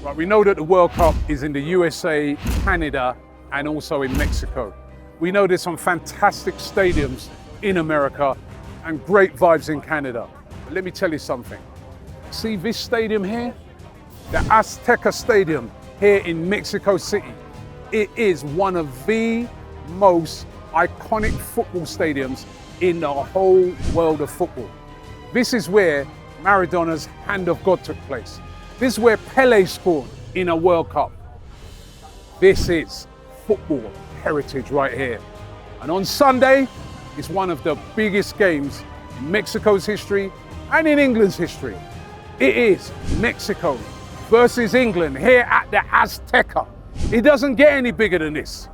Right, we know that the World Cup is in the USA, Canada, and also in Mexico. We know there's some fantastic stadiums in America and great vibes in Canada. But let me tell you something. See this stadium here? The Azteca Stadium here in Mexico City. It is one of the most iconic football stadiums in the whole world of football. This is where Maradona's Hand of God took place. This is where Pelé scored in a World Cup. This is football heritage right here. And on Sunday, it's one of the biggest games in Mexico's history and in England's history. It is Mexico versus England here at the Azteca. It doesn't get any bigger than this.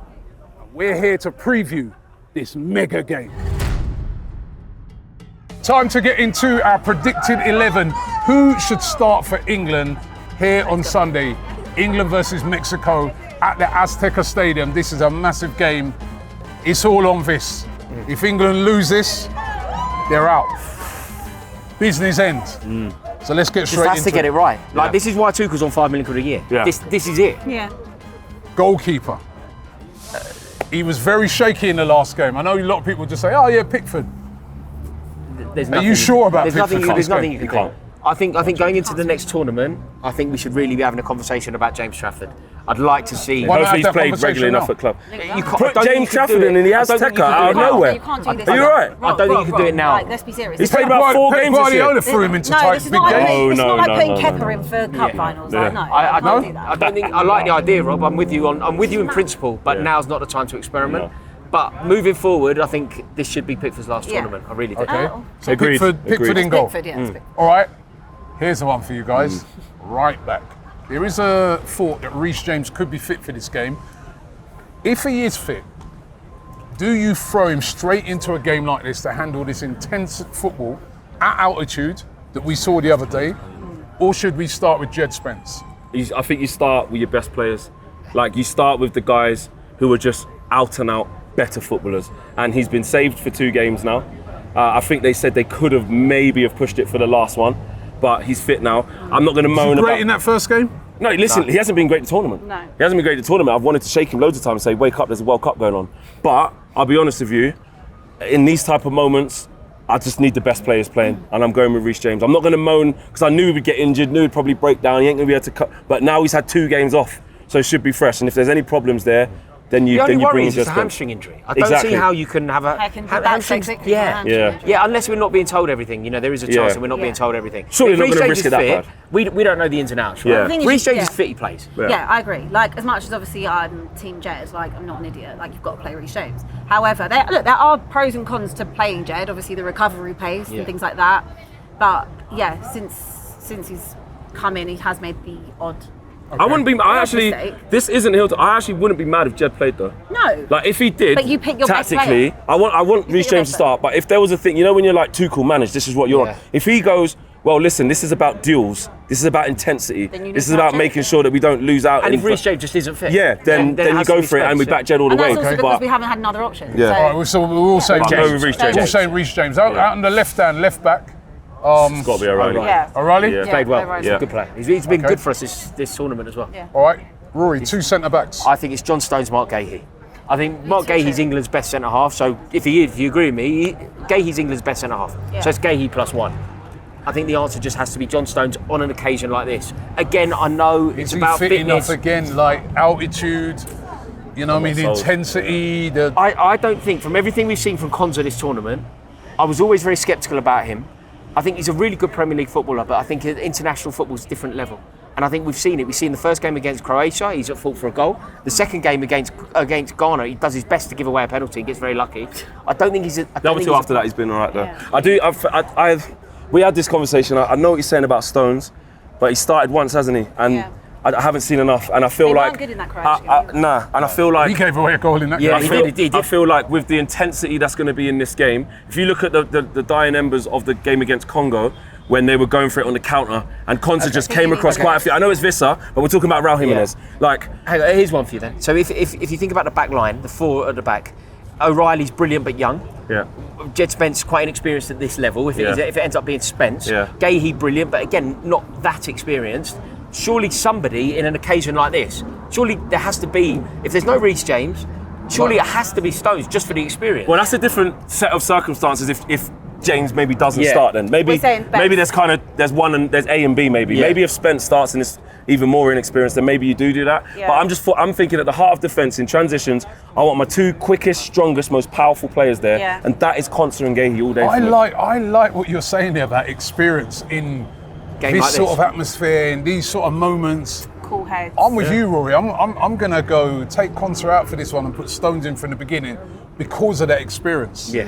And we're here to preview this mega game. Time to get into our predicted 11. Who should start for England here on Sunday? England versus Mexico at the Azteca Stadium. This is a massive game. It's all on this. If England lose this, they're out. Business ends. So let's get straight into it. Just has to get it right. Like, this is why Tuchel's on £5 million a year. Yeah. This is it. Yeah. Goalkeeper. He was very shaky in the last game. I know a lot of people just say, oh yeah, Pickford. Are you sure about Pickford? There's nothing you can do. I think going into the next tournament, I think we should really be having a conversation about James Trafford. I'd like to see. Hopefully he's played regularly enough at club. You Put James Trafford in the Azteca out of nowhere. You can't do this. Are you right? I don't think you can do it now. Like, let's be serious. He's played about 4 games this year. Guardiola threw him into No, tight this is big not like games. it's not like putting no. Kepa in for cup finals. Like, no, I can't do that. don't think. I like the idea, Rob. I'm with you in principle, but now's not the time to experiment. No. But moving forward, I think this should be Pickford's last Yeah. tournament. I really do. Okay. Oh. So Agreed. Pickford in goal. Pickford, yeah. it's Pickford. All right. Here's the one for you guys. Right back. There is a thought that Reece James could be fit for this game. If he is fit, do you throw him straight into a game like this to handle this intense football at altitude that we saw the other day? Or should we start with Jed Spence? I think you start with your best players. Like, you start with the guys who are just out and out better footballers. And he's been saved for 2 games now. I think they said they could have maybe pushed it for the last one, but he's fit now. I'm not going to moan Great about... in that first game? No, listen, he hasn't been great in the tournament. No. He hasn't been great in the tournament. I've wanted to shake him loads of times and say, wake up, there's a World Cup going on. But I'll be honest with you, in these type of moments, I just need the best players playing, and I'm going with Reece James. I'm not going to moan, because I knew he would get injured, knew he'd probably break down, he ain't going to be able to cut. But now he's had 2 games off, so it should be fresh. And if there's any problems there, then you bring in just a hamstring injury. I don't see how you can have a hamstring. Yeah, unless we're not being told everything. You know, there is a chance that we're not being told everything. Surely not going to risk it that bad. We don't know the ins and outs. Right? Yeah. Reece James is fit, he plays. Yeah, I agree. Like, as much as obviously I'm Team Jed, like, I'm not an idiot. Like, you've got to play Reece James. However, there are pros and cons to playing Jed. Obviously, the recovery pace and things like that. But yeah, since he's come in, he has made the odd. Okay. I wouldn't be. This isn't Hilton. I actually wouldn't be mad if Jed played though. No. Like, if he did, but you pick your tactically, best I want Reece James to start. But if there was a thing, you know, when you're like too cool managed, this is what you're on. If he goes, well, listen, this is about duels. This is about intensity. This is about making sure that we don't lose out. And if Reece James just isn't fit, then you go for it, and we back Jed all the way. And that's also because we haven't had another option. Yeah. All right, so we're all saying James. We're all saying Reece James. Out on the left hand, left back. It's got to be O'Reilly. Yeah. O'Reilly? Yeah, played well. He's a good player. He's been good for us this tournament as well. Yeah. All right, Rory, 2 centre backs. I think it's John Stones, Mark Gahey. I think Mark Gahey's England's best centre half. So if you agree with me, Gahey's England's best centre half. Yeah. So it's Gahey +1. I think the answer just has to be John Stones on an occasion like this. Again, I know it's about fit fitness. Enough again, like altitude, you know what I mean, the intensity. I don't think, from everything we've seen from Konza this tournament, I was always very sceptical about him. I think he's a really good Premier League footballer, but I think international football's a different level. And I think we've seen it. We've seen the first game against Croatia, he's at fault for a goal. The second game against Ghana, he does his best to give away a penalty and gets very lucky. I don't think he's a... The other 2 after that, he's been all right though. We had this conversation. I know what he's saying about Stones, but he started once, hasn't he? And I haven't seen enough, and I feel like... He weren't good in that Croatia game. And I feel like... He gave away a goal in that game. He did. I feel like with the intensity that's going to be in this game, if you look at the dying embers of the game against Congo, when they were going for it on the counter, and Konza just came across quite a few. I know it's Vissa, but we're talking about Raul Jimenez. Like, hang on, here's one for you then. So if you think about the back line, the 4 at the back, O'Reilly's brilliant but young. Yeah. Jed Spence quite inexperienced at this level. If it ends up being Spence, Gahey brilliant, but again not that experienced. surely somebody in an occasion like this, surely there has to be, if there's no Reece James, surely it has to be Stones just for the experience. Well, that's a different set of circumstances if James maybe doesn't Yeah. start then. Maybe We're saying maybe Spence. there's one and there's A and B maybe. Yeah. Maybe if Spence starts and is even more inexperienced, then maybe you do that. Yeah. But I'm thinking at the heart of defence in transitions, I want my two quickest, strongest, most powerful players there, Yeah. and that is Konsa and Gahey all day. I for me. like what you're saying there about experience in Game this like sort this. of atmosphere, in these sort of moments. Cool heads. I'm with you, Rory. I'm gonna go take Konsa out for this one and put Stones in from the beginning because of that experience. Yeah.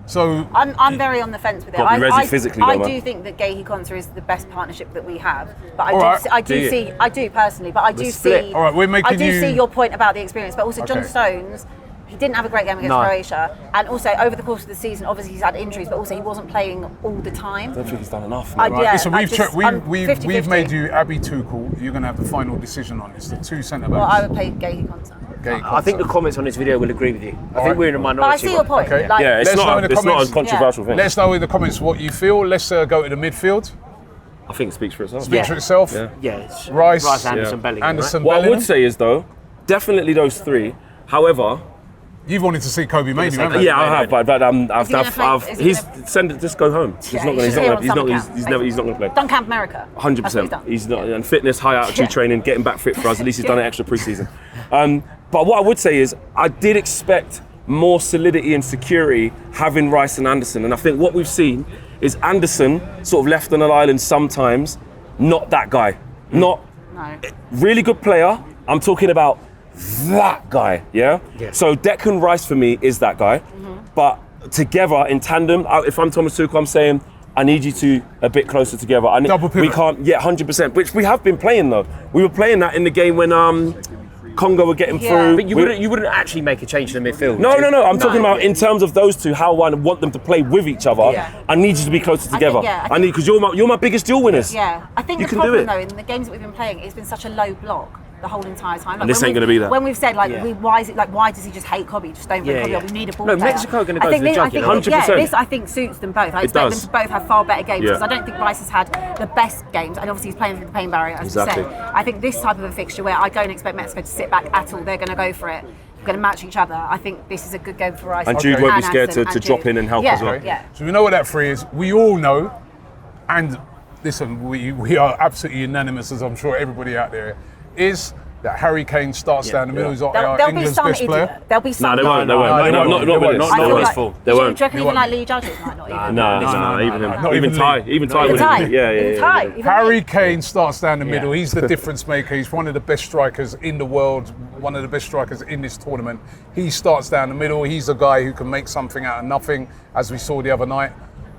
So I'm very on the fence with it. Gotta be ready physically, I though, do man. think that Gahey Konsa is the best partnership that we have. But All right. I Do do you? see, I do personally, but I do split. see. All right, we're making I do you- see your point about the experience, but also John Okay. Stones. He didn't have a great game against No. Croatia, and also over the course of the season, obviously he's had injuries, but also he wasn't playing all the time. I don't think he's done enough. I- man. yeah, listen, I we've just- I'm we've 50-50. made you Abby Tuchel. You're gonna have the final decision on this. The two centre Well, backs. I would play Gahey Konsa. Gahey, I think the Konsa. comments on this video will agree with you. I All think right. we're in a But minority. I see your point. Okay. Like, Yeah, Let us know in the it's not a comments. controversial thing. Let us know in the comments what you feel. Let's go to the midfield. I think it speaks for itself. Speaks for itself. Yeah. Yeah, it's Rice, Anderson, yeah. Bellingham, Anderson, What I Bellingham. would say is though, definitely those three. However, You've wanted to see Kobe Mainoo, say haven't Kobe. you? yeah, I have, but Is he gonna play? Is he send it. Just go home. He's Yeah, not he going. should be on He's summer not. camp, He's not going to play. Done Camp America. 100%. That's what he's done. He's not, and fitness, high altitude Yeah. training, getting back fit for us. At least he's done an extra pre-season. But what I would say is, I did expect more solidity and security having Rice and Anderson, and I think what we've seen is Anderson sort of left on an island sometimes, not that guy, not No. really good player. I'm talking about that guy, yeah? Yeah. So Declan Rice for me is that guy, but together in tandem, if I'm Thomas Tuchel, I'm saying I need you two a bit closer together. Double we pivot. can't, yeah, 100%, which we have been playing though. We were playing that in the game when Congo were getting Yeah. through. But you wouldn't actually make a change in the midfield. No, would you? no, no. I'm talking about in terms of those two, how I want them to play with each other. Yeah. I need you to be closer together. yeah, I need because you're my biggest duel winners. Yeah, I think You the can do problem it. though in the games that we've been playing, it's been such a low block the whole entire time. Like, And this when ain't we've- gonna be that. When we've said like, Yeah. why does he just hate Kobe? Just don't bring Yeah, Kobe yeah. up. We need a ball No, player. Mexico are gonna go I think for the this, I jugular. think, 100%. this I think suits them both. I expect does. them to both have far better games Yeah. because I don't think Rice has had the best games, and obviously he's playing through the pain barrier, as Exactly. you say. I think this type of a fixture where I don't expect Mexico to sit back at all. They're going to go for it. Going to match each other. I think this is a good game for Rice. And Jude won't be scared Anderson to and drop Jude. in and help yeah, as well. Yeah. So we know what that three is. We all know, and listen, we are absolutely unanimous, as I'm sure everybody out there is, that Harry Kane starts down the middle. He's our There'll be England's some best player. idiot. There'll be some. No, they won't. They won't. no, Not they not won't. with They this. won't. I Not feel with this like, full. do They you won't. reckon even won't. like Lee Judges might not even? No, this even him. Not Even even Ty. Lee. Even Ty. Even would Ty. have- Yeah, yeah, Even yeah. Ty. yeah. Even Harry Lee. Kane starts down the Yeah. middle. He's the difference maker. He's one of the best strikers in the world, one of the best strikers in this tournament. He starts down the middle. He's a guy who can make something out of nothing, as we saw the other night.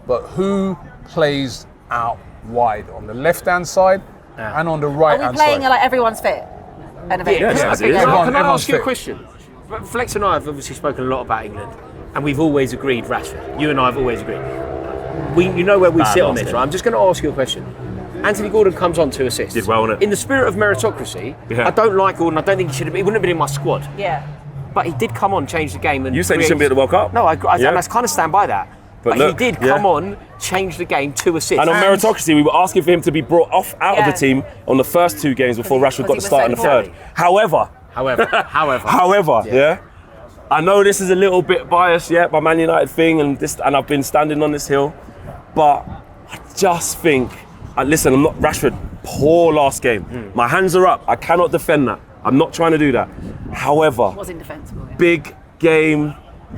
But who plays out wide on the left-hand side and on the Are right-hand we playing side? like everyone's fit? And Yeah, as it is. Everyone- Can I everyone's ask you a fit. question? Flex and I have obviously spoken a lot about England, and we've always agreed Rashford. You and I have always agreed. You know where we sit on last this, game. right? I'm just going to ask you a question. Anthony Gordon comes on 2 assists. Did well, innit? In the spirit of meritocracy, Yeah. I don't like Gordon. I don't think he should have. He wouldn't have been in my squad. Yeah. But he did come on, change the game, and You saying he create- shouldn't be at the World Cup? No, I Yeah. and I kind of stand by that. But look, he did yeah. come on, change the game, 2 assists. And on meritocracy, we were asking for him to be brought out of Yeah. the team on the first 2 games before Because Rashford he got the was start so in the poorly. third. However, However, yeah. I know this is a little bit biased, yeah, by Man United thing, and I've been standing on this hill, but I just think, listen, I'm not Rashford. Poor last game. My hands are up. I cannot defend that. I'm not trying to do that. However, Was indefensible. Yeah. big game.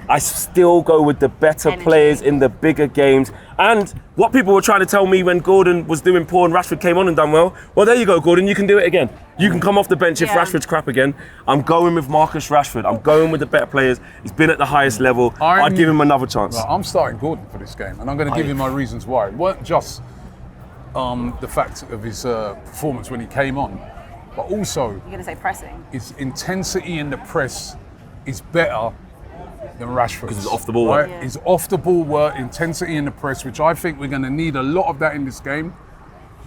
I still go with the better Energy. players in the bigger games. And what people were trying to tell me when Gordon was doing poor and Rashford came on and done well, well, there you go, Gordon, you can do it again. You can come off the bench if Yeah. Rashford's crap again. I'm going with Marcus Rashford. I'm going with the better players. He's been at the highest level. I'd give him another chance. Right, I'm starting Gordon for this game, and I'm going to give you my reasons why. It weren't just the fact of his performance when he came on, but also You're going to say pressing. his intensity in the press is better than Rashford. Because it's off the ball work. Yeah. His off the ball work, intensity in the press, which I think we're going to need a lot of that in this game.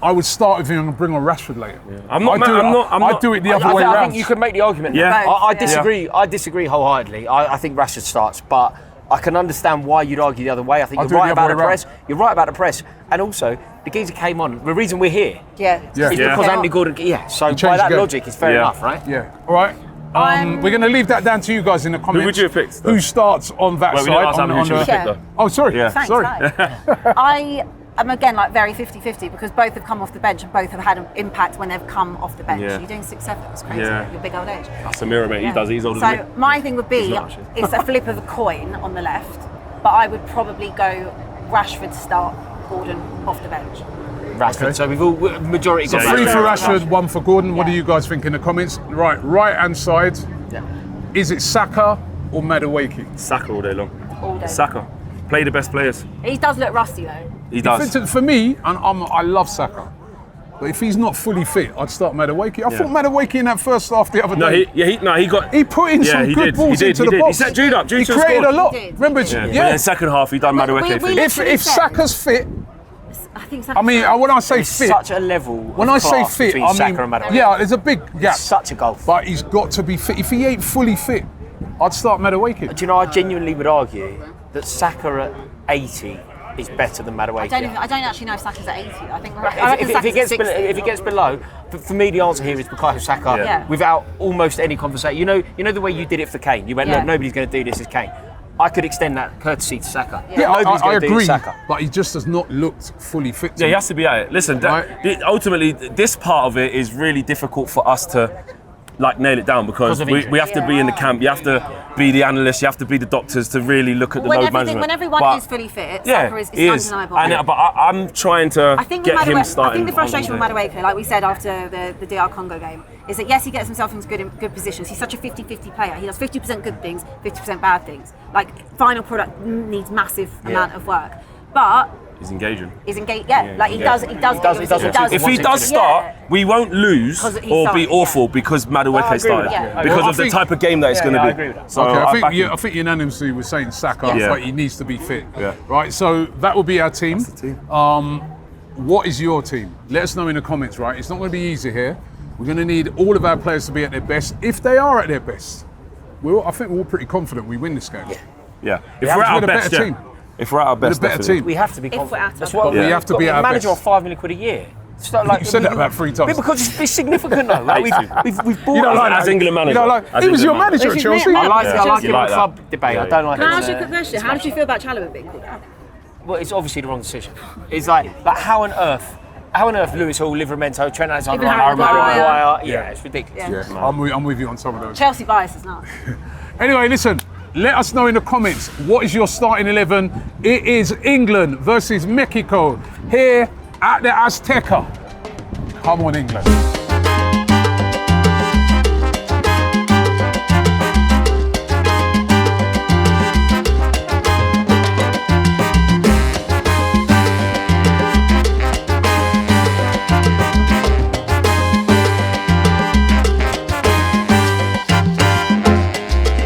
I would start with him and bring on Rashford later. I'm not I'd mad- do it- I'm not- I'm I'd not- do it the other I way think around. you could make the argument. Yeah. I Both, yeah. disagree. I disagree wholeheartedly. I think Rashford starts, but I can understand why you'd argue the other way. I think I'll you're do it right the about other the way press. You're right about the press. And also, the geezer came on. The reason we're here Yeah. Yeah. is Yeah. because Anthony Gordon. Yeah. So changed by the that game. logic, it's fair Yeah. enough, right? Yeah. All right. We're going to leave that down to you guys in the comments. would you have picked, though? Who starts on that Well, we side? didn't ask how many you would have picked, though. Oh, sorry. Yeah. Thanks, sorry. no. I am again like very 50-50 because both have come off the bench and both have had an impact when they've come off the bench. Yeah. You're doing 6-7, it's crazy. Yeah. Your big old age. That's a mirror, mate. He does. He's older than me. So my thing would be, He's not, actually. it's a flip of a coin on the left, but I would probably go Rashford start, Gordon off the bench. Rashford. Okay. So we've all majority So got 3 for Rashford. Rashford, 1 for Gordon. What do Yeah. you guys think in the comments? Right hand side. Yeah. Is it Saka or Madueke? Saka all day long. All day. Saka. Play the best players. He does look rusty though. He does. For me, and I love Saka, but if he's not fully fit, I'd start Madueke. I thought Madueke in that first half the other No, day. he got. He put in some he good did, balls he did, into he the did. box. He set Jude up. Jude He should have created scored. a lot. He did, he Remember, did. Yeah. yeah. But then second half, he done Madueke. we thing. literally If said- Saka's fit, I think Saka. I mean, when I say There's fit, such a level. when of I say class fit, between I mean, Saka and Madueke. yeah, there's a big gap. Such a gulf. But he's got to be fit. If he ain't fully fit, I'd start Madueke. Do you know? I genuinely would argue that Saka at 80 is better than Madueke. I don't actually know if Saka's at 80. I think I If, reckon if, Saka's it gets at 60. if it gets below, for me the answer here is Bukayo Saka Yeah. without almost any conversation. You know the way you did it for Kane. You went, Yeah. look, nobody's going to do this as Kane. I could extend that courtesy to Saka. Yeah, Nobody's I going to do agree, this Saka. but he just does not look fully fit. to Yeah, he me. has to be at it. Listen, Right. ultimately, this part of it is really difficult for us to nail it down because of we injury. have to be in the camp. You have to be the analysts. You have to be the doctors to really look at the load management. When everyone But- is fully fit, yeah, Saka is he is. undeniable. But I'm trying to I think get with him Madueke, starting. I think the frustration on with Monday. Madueke, like we said after the DR Congo game, is that yes, he gets himself into good positions. He's such a 50-50 player. He does 50% good things, 50% bad things. Like final product needs massive amount of work, but He's engaging. he's engaged. Yeah, like he does. He does what If he to does do. start, Yeah. we won't lose Because he or started, be awful yeah. because I Madueke agree with started. that. Yeah. Because Well, I of the think- type of game that it's going to I be. agree with that. So Okay, I back him. I think unanimously we're saying Saka, Yeah. but he needs to be fit. Yeah. Right, so that will be our team. That's the team. What is your team? Let us know in the comments, right? It's not going to be easy here. We're going to need all of our players to be at their best. If they are at their best, I think we're all pretty confident we win this game. Yeah. If have we're to at our be the best, better yeah. team. If we're at our best, better definitely. team. We have to be If we're confident. at That's our what best. We have to be at our manager best. on £5 million a year. It's not You said that about 3 times. Yeah, because it's significant though. Like we've bought. You don't like As that. England manager. You don't like, As he was your England manager manager. at This is Chelsea. me. I like it. I like You it like on that. club debate. I don't like Can I it. ask you a quick question? How did you feel about Chalobah being called out? Well, it's obviously the wrong decision. It's like how on earth Lewis Hall, Livramento, Trent Alexander, Even Harry Maguire? Maguire. Yeah, it's ridiculous. Yeah, I'm with you on some of those. Chelsea bias is not. Anyway, listen, let us know in the comments what is your starting 11. It is England versus Mexico here at the Azteca. Come on, England.